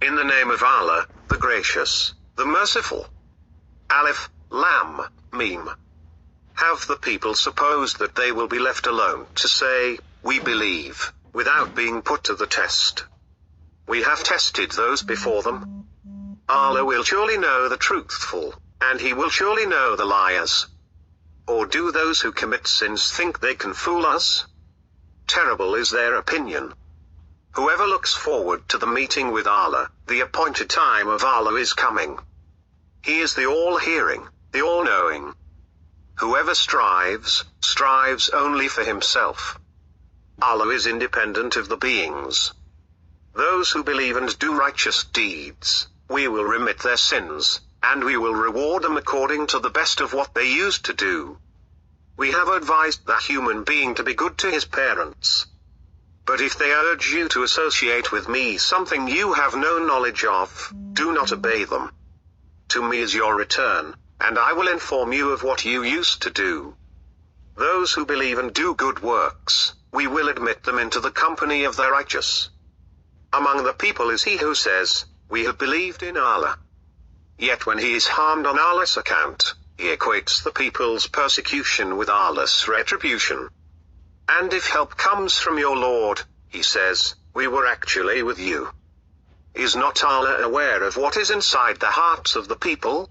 In the name of Allah, the Gracious, the Merciful. Alif, Lam, Mim. Have the people supposed that they will be left alone to say, "We believe," without being put to the test? We have tested those before them. Allah will surely know the truthful, and He will surely know the liars. Or do those who commit sins think they can fool us? Terrible is their opinion. Whoever looks forward to the meeting with Allah, the appointed time of Allah is coming. He is the all-hearing, the all-knowing. Whoever strives only for himself. Allah is independent of the beings. Those who believe and do righteous deeds, we will remit their sins, and we will reward them according to the best of what they used to do. We have advised the human being to be good to his parents. But if they urge you to associate with me something you have no knowledge of, do not obey them. To me is your return, and I will inform you of what you used to do. Those who believe and do good works, we will admit them into the company of the righteous. Among the people is he who says, "We have believed in Allah." Yet when he is harmed on Allah's account, he equates the people's persecution with Allah's retribution. And if help comes from your Lord, he says, "We were actually with you." Is not Allah aware of what is inside the hearts of the people?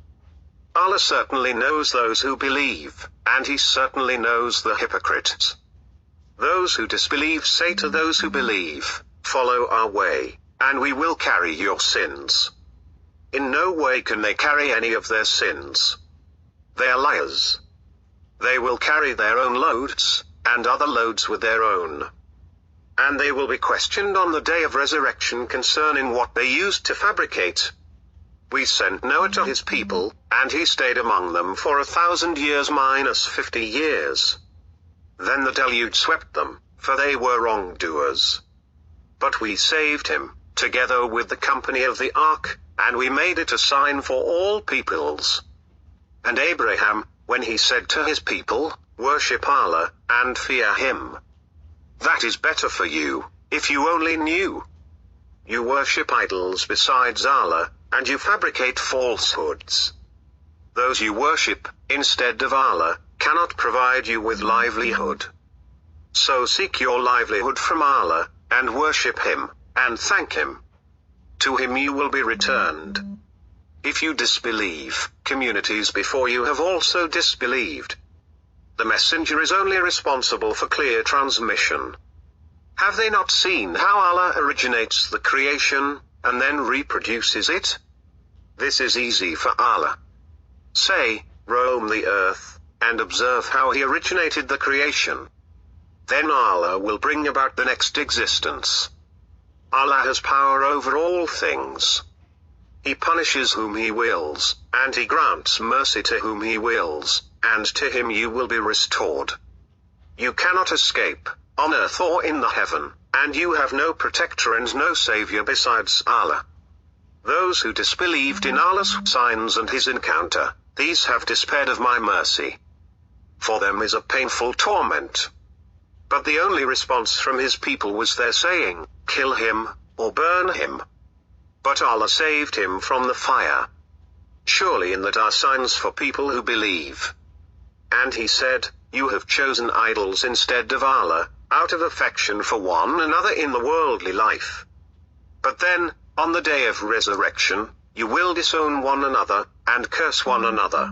Allah certainly knows those who believe, and He certainly knows the hypocrites. Those who disbelieve say to those who believe, "Follow our way, and we will carry your sins." In no way can they carry any of their sins. They are liars. They will carry their own loads, and other loads with their own. And they will be questioned on the day of resurrection concerning what they used to fabricate. We sent Noah to his people, and he stayed among them for 1,000 years minus 50 years. Then the deluge swept them, for they were wrongdoers. But we saved him, together with the company of the ark, and we made it a sign for all peoples. And Abraham, when he said to his people, "Worship Allah, and fear Him. That is better for you, if you only knew. You worship idols besides Allah, and you fabricate falsehoods. Those you worship, instead of Allah, cannot provide you with livelihood. So seek your livelihood from Allah, and worship Him, and thank Him. To Him you will be returned. If you disbelieve, communities before you have also disbelieved. The messenger is only responsible for clear transmission. Have they not seen how Allah originates the creation, and then reproduces it? This is easy for Allah. Say, roam the earth, and observe how He originated the creation. Then Allah will bring about the next existence. Allah has power over all things. He punishes whom He wills, and He grants mercy to whom He wills, and to Him you will be restored. You cannot escape, on earth or in the heaven, and you have no protector and no savior besides Allah. Those who disbelieved in Allah's signs and His encounter, these have despaired of my mercy. For them is a painful torment. But the only response from His people was their saying, "Kill him, or burn him." But Allah saved him from the fire. Surely in that are signs for people who believe. And He said, "You have chosen idols instead of Allah, out of affection for one another in the worldly life. But then, on the day of resurrection, you will disown one another, and curse one another.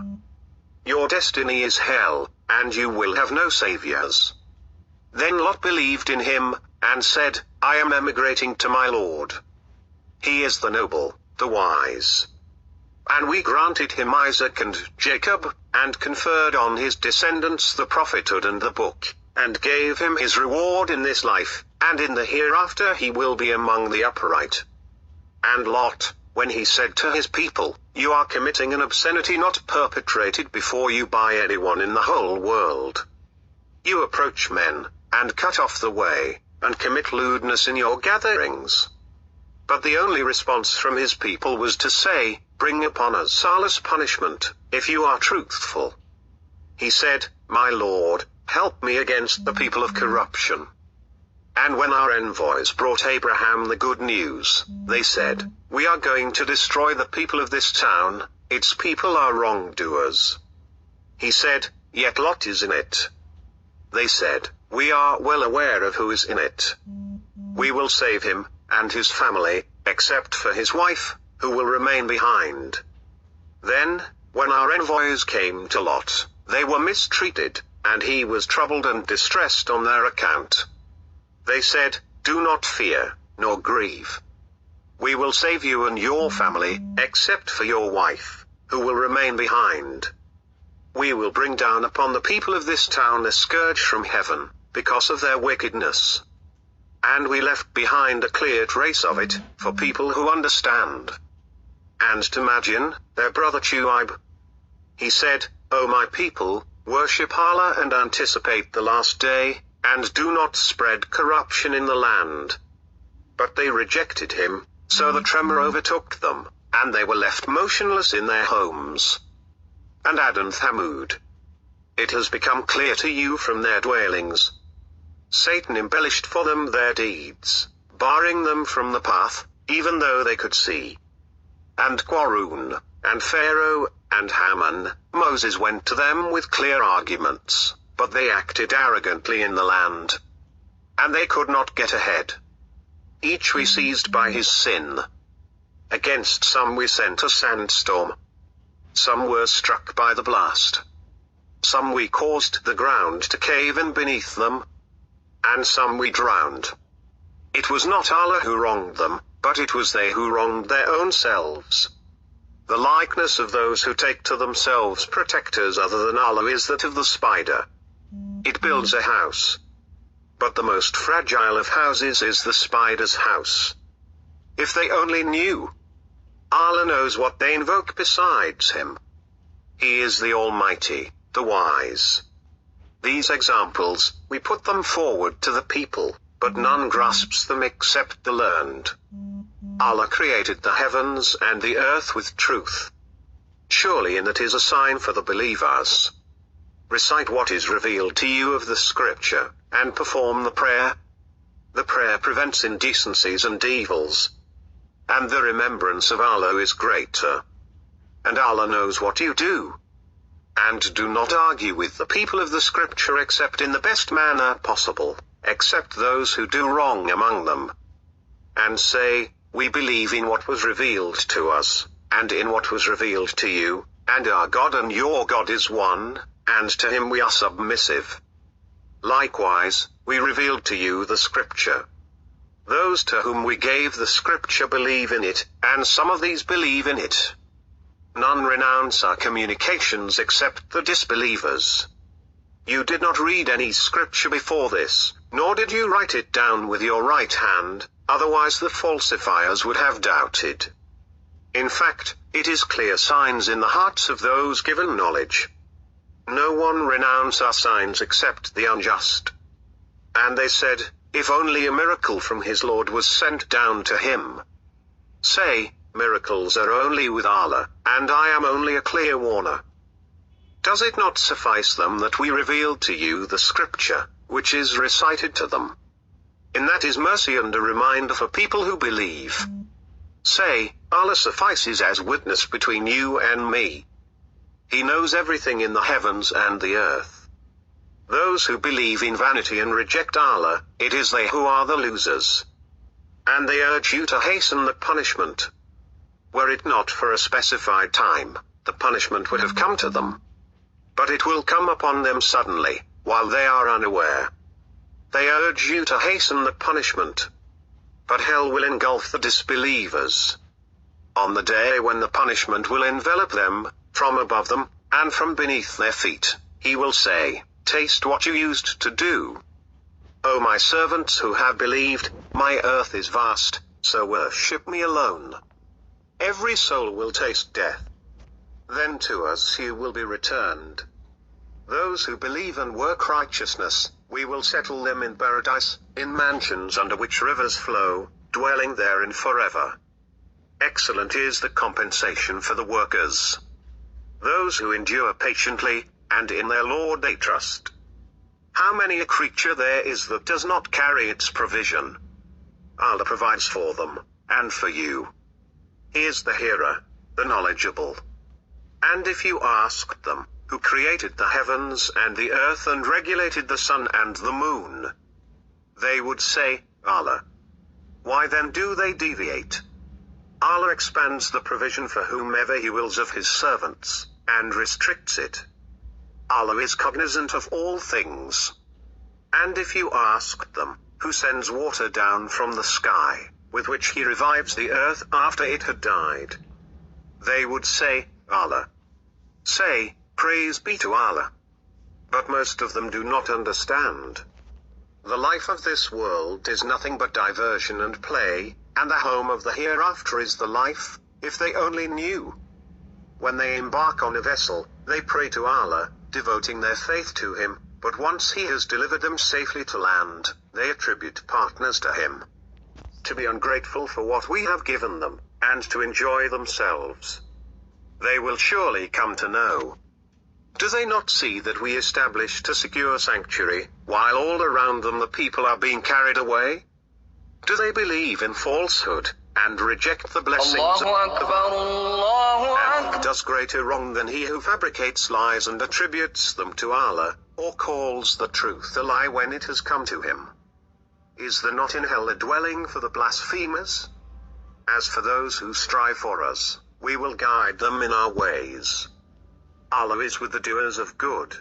Your destiny is hell, and you will have no saviors." Then Lot believed in Him, and said, "I am emigrating to my Lord. He is the noble, the wise." And we granted him Isaac and Jacob, and conferred on his descendants the prophethood and the book, and gave him his reward in this life, and in the hereafter he will be among the upright. And Lot, when he said to his people, "You are committing an obscenity not perpetrated before you by anyone in the whole world. You approach men, and cut off the way, and commit lewdness in your gatherings." But the only response from his people was to say, "Bring upon us Allah's punishment, if you are truthful." He said, "My Lord, help me against the people of corruption." And when our envoys brought Abraham the good news, they said, "We are going to destroy the people of this town, its people are wrongdoers." He said, "Yet Lot is in it." They said, "We are well aware of who is in it. We will save him, and his family, except for his wife, who will remain behind." Then, when our envoys came to Lot, they were mistreated, and he was troubled and distressed on their account. They said, "Do not fear, nor grieve. We will save you and your family, except for your wife, who will remain behind. We will bring down upon the people of this town a scourge from heaven, because of their wickedness." And we left behind a clear trace of it, for people who understand. And to Madian, their brother Shuaib, he said, "O my people, worship Allah and anticipate the last day, and do not spread corruption in the land." But they rejected him, so the tremor overtook them, and they were left motionless in their homes. And Ad and Thamud. It has become clear to you from their dwellings. Satan embellished for them their deeds, barring them from the path, even though they could see. And Qarun, and Pharaoh, and Haman, Moses went to them with clear arguments, but they acted arrogantly in the land. And they could not get ahead. Each we seized by his sin. Against some we sent a sandstorm. Some were struck by the blast. Some we caused the ground to cave in beneath them. And some we drowned. It was not Allah who wronged them, but it was they who wronged their own selves. The likeness of those who take to themselves protectors other than Allah is that of the spider. It builds a house. But the most fragile of houses is the spider's house. If they only knew. Allah knows what they invoke besides him. He is the Almighty, the Wise. These examples, we put them forward to the people, but none grasps them except the learned. Allah created the heavens and the earth with truth. Surely in that is a sign for the believers. Recite what is revealed to you of the scripture, and perform the prayer. The prayer prevents indecencies and evils. And the remembrance of Allah is greater. And Allah knows what you do. And do not argue with the people of the scripture except in the best manner possible, except those who do wrong among them. And say, "We believe in what was revealed to us, and in what was revealed to you, and our God and your God is one, and to him we are submissive. Likewise, we revealed to you the scripture. Those to whom we gave the scripture believe in it, and some of these believe in it. None renounce our communications except the disbelievers. You did not read any scripture before this, nor did you write it down with your right hand, otherwise the falsifiers would have doubted. In fact, it is clear signs in the hearts of those given knowledge. No one renounce our signs except the unjust." And they said, "If only a miracle from his Lord was sent down to him." Say, "Miracles are only with Allah, and I am only a clear warner." Does it not suffice them that we revealed to you the scripture, which is recited to them? In that is mercy and a reminder for people who believe. Say, Allah suffices as witness between you and me. He knows everything in the heavens and the earth. Those who believe in vanity and reject Allah, it is they who are the losers. And they urge you to hasten the punishment. Were it not for a specified time, the punishment would have come to them. But it will come upon them suddenly, while they are unaware. They urge you to hasten the punishment. But hell will engulf the disbelievers. On the day when the punishment will envelop them, from above them, and from beneath their feet, he will say, "Taste what you used to do. O my servants who have believed, my earth is vast, so worship me alone. Every soul will taste death. Then to us you will be returned. Those who believe and work righteousness, we will settle them in paradise, in mansions under which rivers flow, dwelling therein forever. Excellent is the compensation for the workers. Those who endure patiently, and in their Lord they trust. How many a creature there is that does not carry its provision? Allah provides for them, and for you. He is the hearer, the knowledgeable. And if you asked them, who created the heavens and the earth and regulated the sun and the moon, they would say, Allah. Why then do they deviate? Allah expands the provision for whomever He wills of His servants, and restricts it. Allah is cognizant of all things. And if you asked them, who sends water down from the sky, with which He revives the earth after it had died, they would say, Allah. Say, praise be to Allah. But most of them do not understand. The life of this world is nothing but diversion and play, and the home of the hereafter is the life, if they only knew. When they embark on a vessel, they pray to Allah, devoting their faith to Him, but once He has delivered them safely to land, they attribute partners to Him. To be ungrateful for what we have given them, and to enjoy themselves. They will surely come to know. Do they not see that we established a secure sanctuary, while all around them the people are being carried away? Do they believe in falsehood, and reject the blessings of Allah, and does greater wrong than he who fabricates lies and attributes them to Allah, or calls the truth a lie when it has come to him? Is there not in hell a dwelling for the blasphemers? As for those who strive for us, we will guide them in our ways. Allah is with the doers of good.